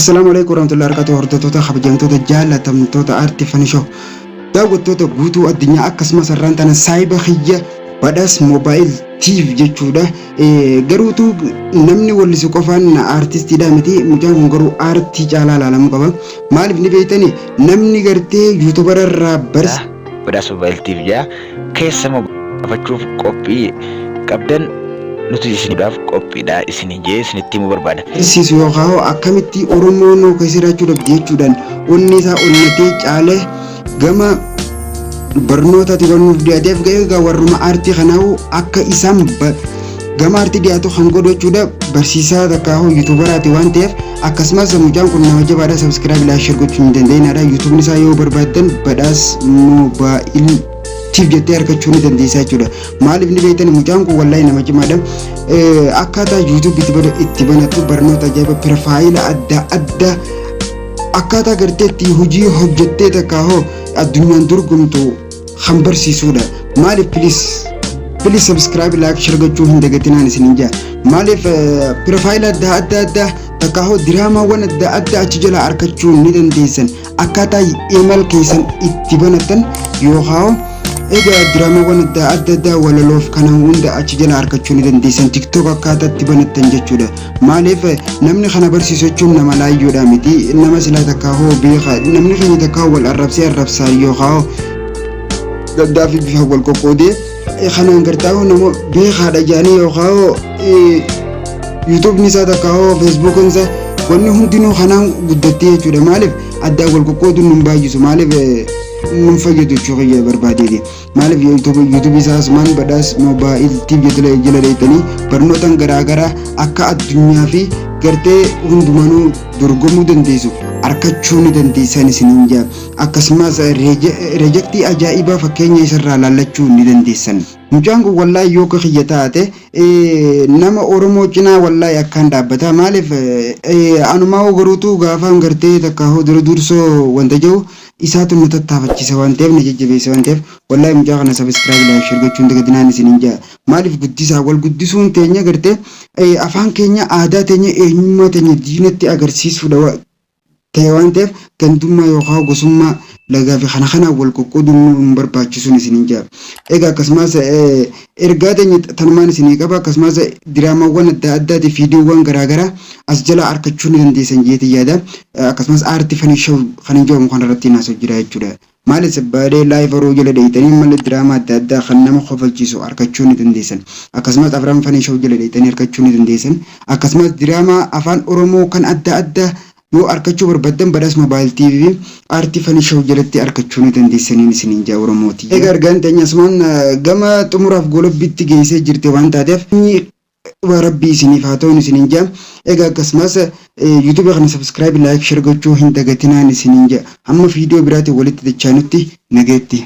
السلام عليكم ورحمة الله وبركاته. هردتوتا خبجمتوتا جالة تمتوتا آرتي فنشو daawwattoota guutuu addunyaa akkasumas sarraan tana saayiba xiyya badhaas moobaayil tiif jechuudha. Garuutu namni wallisi qofaan aartistiidha miti, mucaan kun garuu aartii caalaa ilaalamuu qaba. Maaliif ni beektani namni gartee yuutuubara irraa badhaas moobaayil tiif jaa keessa moobafachuuf qophii qabdan nuti isiniidhaaf qophiidha isinii jee isinitti himuu barbaada. Sisu yookaan akkamitti Oromoon keessirachuudhaaf jechuudhaan onni isaa onnatee caalee gama barnootatti wanuuf dhiyaatee ga'ee warruma aartii kanaa'u akka isaan gama aartii dhiyaatu kan godhachuudha barsiisaa takkaahu yuutuubaraati waan ta'eef akkasumas mucaan kun nama jabaadha. Sabskiraayib laashar gochuu hin dandeenyadha. Yuutuubni isaa yoo barbaaddan badhaas moobaayil tiif jettee argachuu ni dandeessaa jechuudha. Maaliif ni beektan mucaan kun wallahi nama cimaadha. Akkaataa yuutuubii itti banatu barnoota ajaa'iba piroofaayila adda addaa akkaataa garteetti hojii hojjettee takkaahu addunyaan dorgomtu kan barsiisudha. Maaliif please subscribe like share gochuu hin dagatinaan isinin jaa. Maaliif piroofaayila adda takkaahu diraamaawwan adda addaa achi jala argachuu ni dandeessan akkaataa email keessan itti banatan yookaan egaa diraamaawwan adda addaa walaloof kana hunda achi jala argachuu ni dandeessan TikTok akkaataa itti banatan jechuudha. Maaliif namni kana barsiisu jechuun nama laayyoodha miti, nama silaa takkaahu beekaa namni keenya takkaahu wal arrabsaa yookaan gaggaafi bifa wal qoqqoodee kanaan gartaahu nama beekaadha jaanii yookaan yuutuubni isaa takkaahu feesbuukiin isaa wanni hundinuu kanaan guddattee jechuudha. Maaliif addaa wal qoqqooduun nun baay'isu maaliif nun fayyadu jechuudha barbaadeeti. Maaliif yuutuubii isaas maan badhaas moobaayil tiif jala deetanii barnootaan garaagaraa akka addunyaa fi gartee hundumanuu dorgomuu dandeessu argachuu ni dandeessan isiniin jaa. Akkasumas reejektii ajaa'ibaa fakkeenya isarraa laallachuu ni dandeessan. Mucaan kun wallahi yoo kiyya taate nama Oromoo cinaa wallahi akkaan dhaabbata. Maaliif anumaa garuutu gaafaan gartee takkaahu dursoo wanta jiru isaatu nu tattaafachiisa waan ta'eef na jajjabeessa waan ta'eef wallahi mucaa kana sabskiraayib laayik share gochuun dagatinaan isiniin jaa. Maaliif guddisaa wal guddisuun teenya gartee afaan keenya aadaa teenya eenyummaa teenya diinatti agarsiisuudha ta'e waan ta'eef gandummaa yookaan gosummaa lagaa fi kana wal qoqqooduun nu barbaachisuun isiniin jaa. Egaa akkasumas ergaa teenya tanumaan isinii qaba. Akkasumas diraamaawwan adda addaati fiidiyoowwan garaagaraa as jala argachuu ni dandeessan jeetii yaada. Akkasumas aartii fanishaw kan hin jedhamu kanarratti naasoo jira jechuudha. Maalis baadee laayif yeroo jala deeytanii malee diraamaa adda addaa kan nama kofalchiisu argachuu ni dandeessan. Akkasumas afraan fanishaw jala deeytanii argachuu ni dandeessan. Akkasumas diraamaa afaan Oromoo kan adda addaa yoo argachuu barbaadan badhaas moobaayil tiivii aartii fanishaw jalatti argachuu ni dandeessaniin isiniin jaa Oromooti. Egaa argaan teenya asumaan gama xumuraaf golobbiitti geessee jirte waan taateef rabbii isiniif haa ta'uun isiniin jaa. Egaa akkasumas yuutuubii kana sabskiraayib laayik share gochuu hin dagatinaan isiniin jaa. Hamma viidiyoo biraatiin walitti dachaanutti nageetti.